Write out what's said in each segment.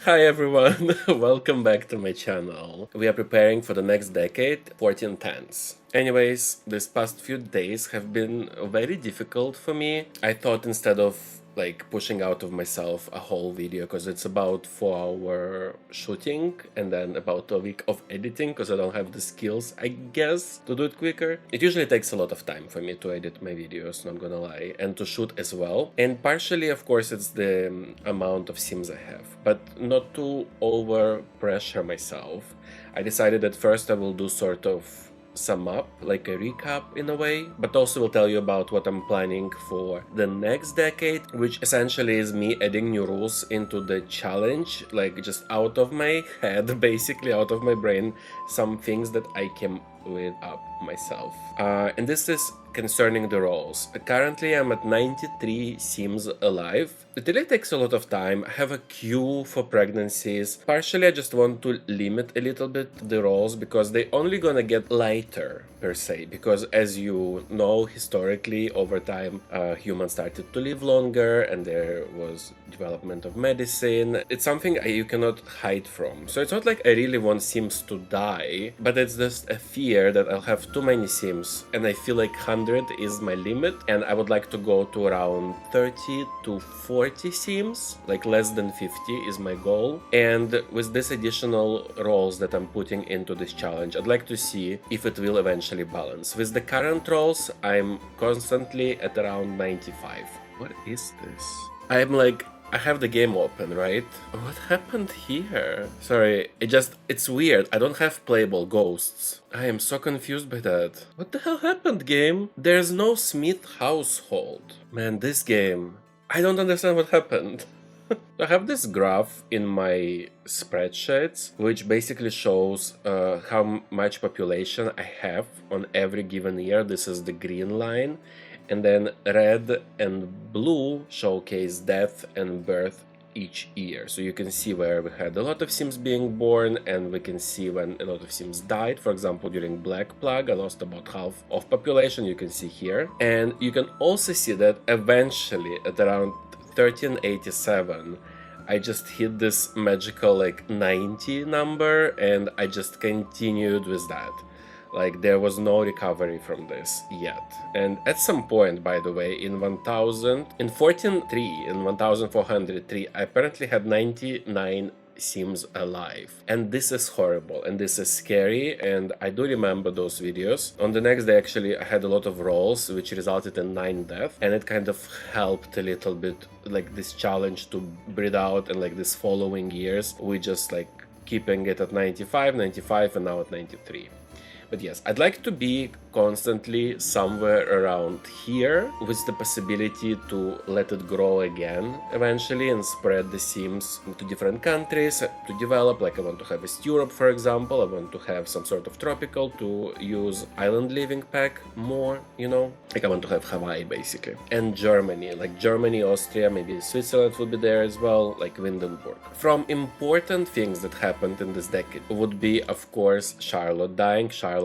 Hi everyone, welcome back to my channel. We are preparing for the next decade, 1410s. Anyways, these past few days have been very difficult for me. I thought instead of pushing out of myself a whole video, because it's about 4 hour shooting and then about a week of editing, because I don't have the skills, I guess, to do it quicker. It usually takes a lot of time for me to edit my videos, not gonna lie, and to shoot as well. And partially, of course, it's the amount of scenes I have, but not to over pressure myself. I decided that first I will do sort of sum up, like a recap in a way, but also will tell you about what I'm planning for the next decade, which essentially is me adding new rules into the challenge, like just out of my head, basically out of my brain, some things that I came with up myself. And this is concerning the roles. Currently I'm at 93 seems alive. It really takes a lot of time. I have a queue for pregnancies. Partially I just want to limit a little bit the roles because they only gonna get lighter per se, because as you know, historically over time humans started to live longer and there was development of medicine. It's something you cannot hide from. So it's not like I really want Sims to die, but it's just a fear that I'll have too many Sims, and I feel like 100 is my limit, and I would like to go to around 30 to 40 Sims, like less than 50 is my goal. And with this additional roles that I'm putting into this challenge, I'd like to see if it will eventually balance. With the current roles, I'm constantly at around 95. What is this? I have the game open, right? What happened here? Sorry, it's weird. I don't have playable ghosts. I am so confused by that. What the hell happened, game? There's no Smith household. Man, this game, I don't understand what happened. I have this graph in my spreadsheets, which basically shows how much population I have on every given year. This is the green line. And then red and blue showcase death and birth each year. So you can see where we had a lot of Sims being born, and we can see when a lot of Sims died. For example, during Black Plague, I lost about half of population, you can see here. And you can also see that eventually at around 1387, I just hit this magical 90 number, and I just continued with that. Like, there was no recovery from this yet. And at some point, by the way, in 1403, I apparently had 99 Sims alive. And this is horrible, and this is scary, and I do remember those videos. On the next day, actually, I had a lot of rolls, which resulted in 9 deaths, and it kind of helped a little bit, like, this challenge to breathe out, and like this following years, we just keeping it at 95, and now at 93. But yes, I'd like to be constantly somewhere around here, with the possibility to let it grow again eventually and spread the Sims into different countries to develop. Like, I want to have East Europe, for example. I want to have some sort of tropical to use island living pack more, you know? Like, I want to have Hawaii, basically. And Germany, like Germany, Austria, maybe Switzerland would be there as well, like Windenburg. From important things that happened in this decade would be, of course, Charlotte dying. Charlotte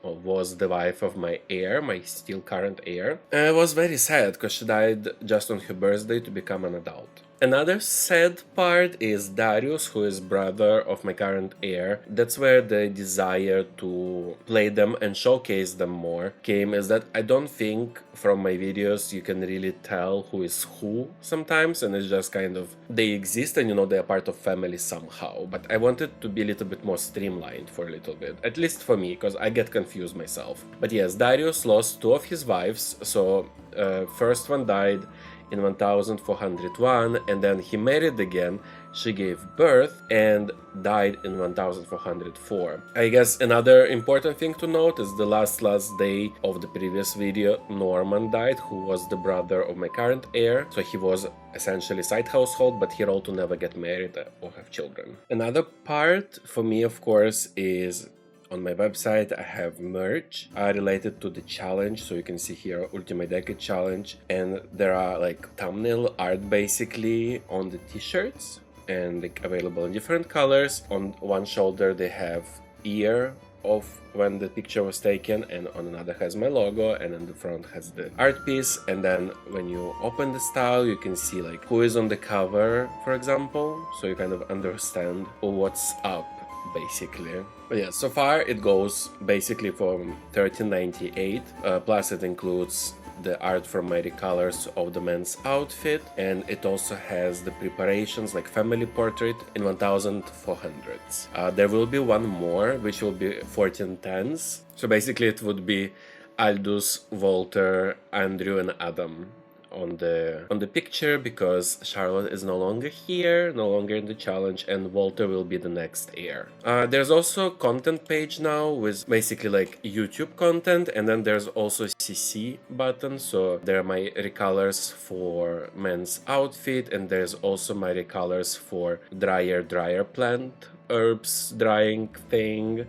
was the wife of my heir, my still current heir. It was very sad because she died just on her birthday to become an adult. Another sad part is Darius, who is brother of my current heir. That's where the desire to play them and showcase them more came, is that I don't think from my videos you can really tell who is who sometimes, and it's just kind of, they exist and you know they're part of family somehow. But I wanted to be a little bit more streamlined for a little bit, at least for me, because I get confused myself. But yes, Darius lost 2 of his wives, so first one died in 1401, and then he married again. She gave birth and died in 1404. I guess another important thing to note is the last day of the previous video, Norman died, who was the brother of my current heir. So he was essentially side household, but he wrote to never get married or have children. Another part for me, of course, is on my website I have merch related to the challenge. So you can see here Ultimate Decade Challenge, and there are thumbnail art basically on the t-shirts, and available in different colors. On one shoulder they have ear of when the picture was taken, and on another has my logo, and in the front has the art piece. And then when you open the style, you can see like who is on the cover, for example, so you kind of understand what's up basically. But yeah, so far it goes basically from 1398, plus it includes the art from my recolors of the man's outfit, and it also has the preparations like family portrait in 1400s. There will be one more which will be 1410s, so basically it would be Aldous, Walter, Andrew and Adam on the picture, because Charlotte is no longer here, no longer in the challenge, and Walter will be the next heir. There's also a content page now with basically like YouTube content, and then there's also CC button, so there are my recolors for men's outfit, and there's also my recolors for dryer plant herbs drying thing.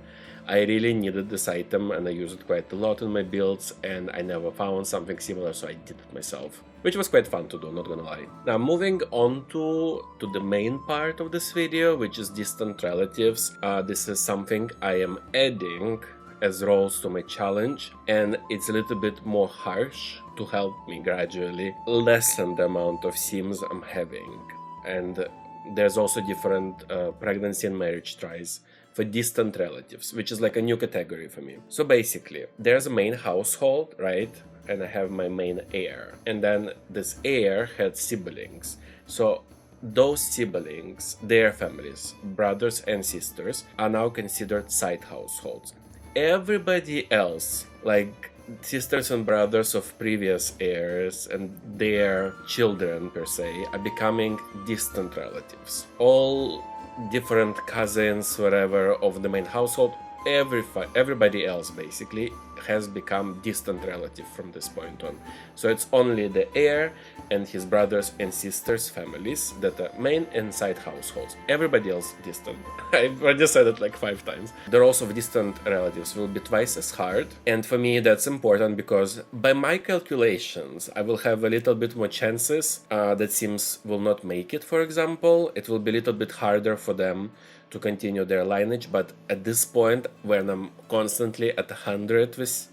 I really needed this item and I use it quite a lot in my builds, and I never found something similar, so I did it myself, which was quite fun to do, not gonna lie. Now moving on to the main part of this video, which is distant relatives. This is something I am adding as roles to my challenge, and it's a little bit more harsh to help me gradually lessen the amount of sims I'm having. And there's also different pregnancy and marriage tries for distant relatives, which is like a new category for me. So basically, there's a main household, right? And I have my main heir. And then this heir had siblings. So those siblings, their families, brothers and sisters, are now considered side households. Everybody else, like sisters and brothers of previous heirs and their children per se, are becoming distant relatives. All different cousins, whatever, of the main household, everybody else basically has become distant relative from this point on. So it's only the heir and his brothers and sisters' families that are main and side households. Everybody else distant. I've already said it like 5 times. The roles of distant relatives will be twice as hard, and for me that's important because by my calculations I will have a little bit more chances that sims will not make it, for example. It will be a little bit harder for them to continue their lineage, but at this point, when I'm constantly at 100 with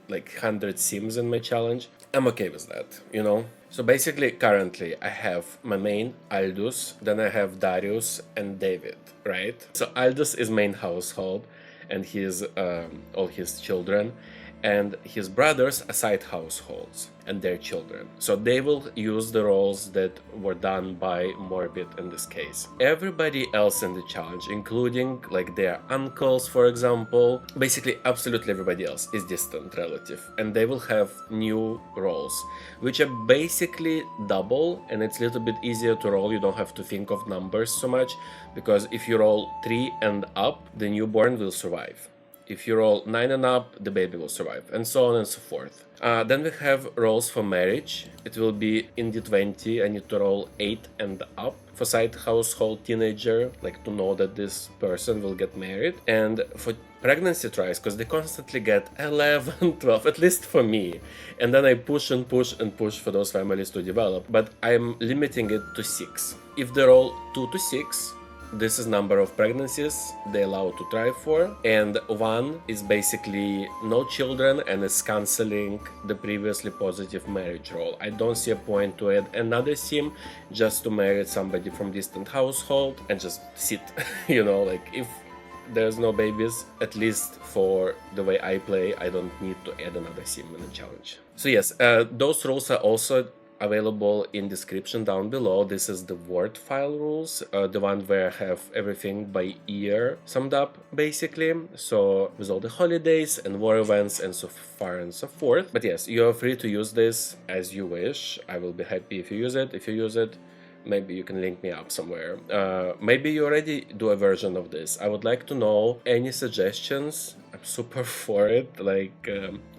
like 100 sims in my challenge, I'm okay with that, you know? So basically, currently, I have my main, Aldous, then I have Darius and David, right? So Aldous is main household, and his all his children, and his brothers are side households and their children. So they will use the roles that were done by Morbid in this case. Everybody else in the challenge, including like their uncles, for example, basically absolutely everybody else is distant relative, and they will have new roles, which are basically double, and it's a little bit easier to roll. You don't have to think of numbers so much, because if you roll 3 and up, the newborn will survive. If you roll 9 and up, the baby will survive, and so on and so forth. Then we have rolls for marriage. It will be in D20, I need to roll 8 and up. For side household teenager, like to know that this person will get married. And for pregnancy tries, because they constantly get 11, 12, at least for me. And then I push and push and push for those families to develop, but I'm limiting it to 6. If they roll 2 to 6, this is number of pregnancies they allow to try for, and 1 is basically no children and is cancelling the previously positive marriage role. I don't see a point to add another sim just to marry somebody from distant household and just sit, you know, like if there's no babies, at least for the way I play, I don't need to add another sim in the challenge. So yes, those rules are also available in description down below. This is the Word file rules, the one where I have everything by year summed up basically, so with all the holidays and war events and so far and so forth. But yes, you are free to use this as you wish. I will be happy if you use it. If you use it, maybe you can link me up somewhere. Maybe you already do a version of this. I would like to know any suggestions. I'm super for it. Like,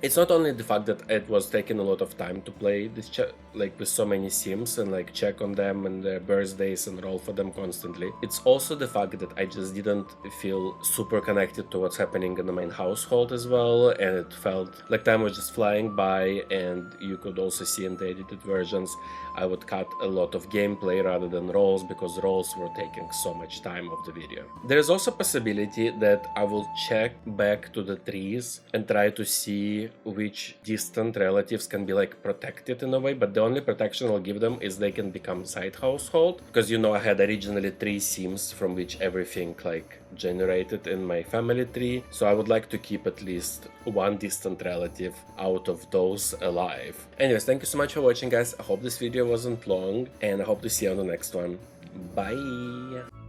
it's not only the fact that it was taking a lot of time to play this like with so many sims and like check on them and their birthdays and roll for them constantly. It's also the fact that I just didn't feel super connected to what's happening in the main household as well, and it felt like time was just flying by. And you could also see in the edited versions I would cut a lot of gameplay rather than rolls, because rolls were taking so much time of the video. There's also a possibility that I will check back back to the trees and try to see which distant relatives can be like protected in a way, but the only protection I'll give them is they can become side household, because you know I had originally 3 sims from which everything like generated in my family tree, so I would like to keep at least 1 distant relative out of those alive. Anyways, thank you so much for watching, guys. I hope this video wasn't long, and I hope to see you on the next one. Bye!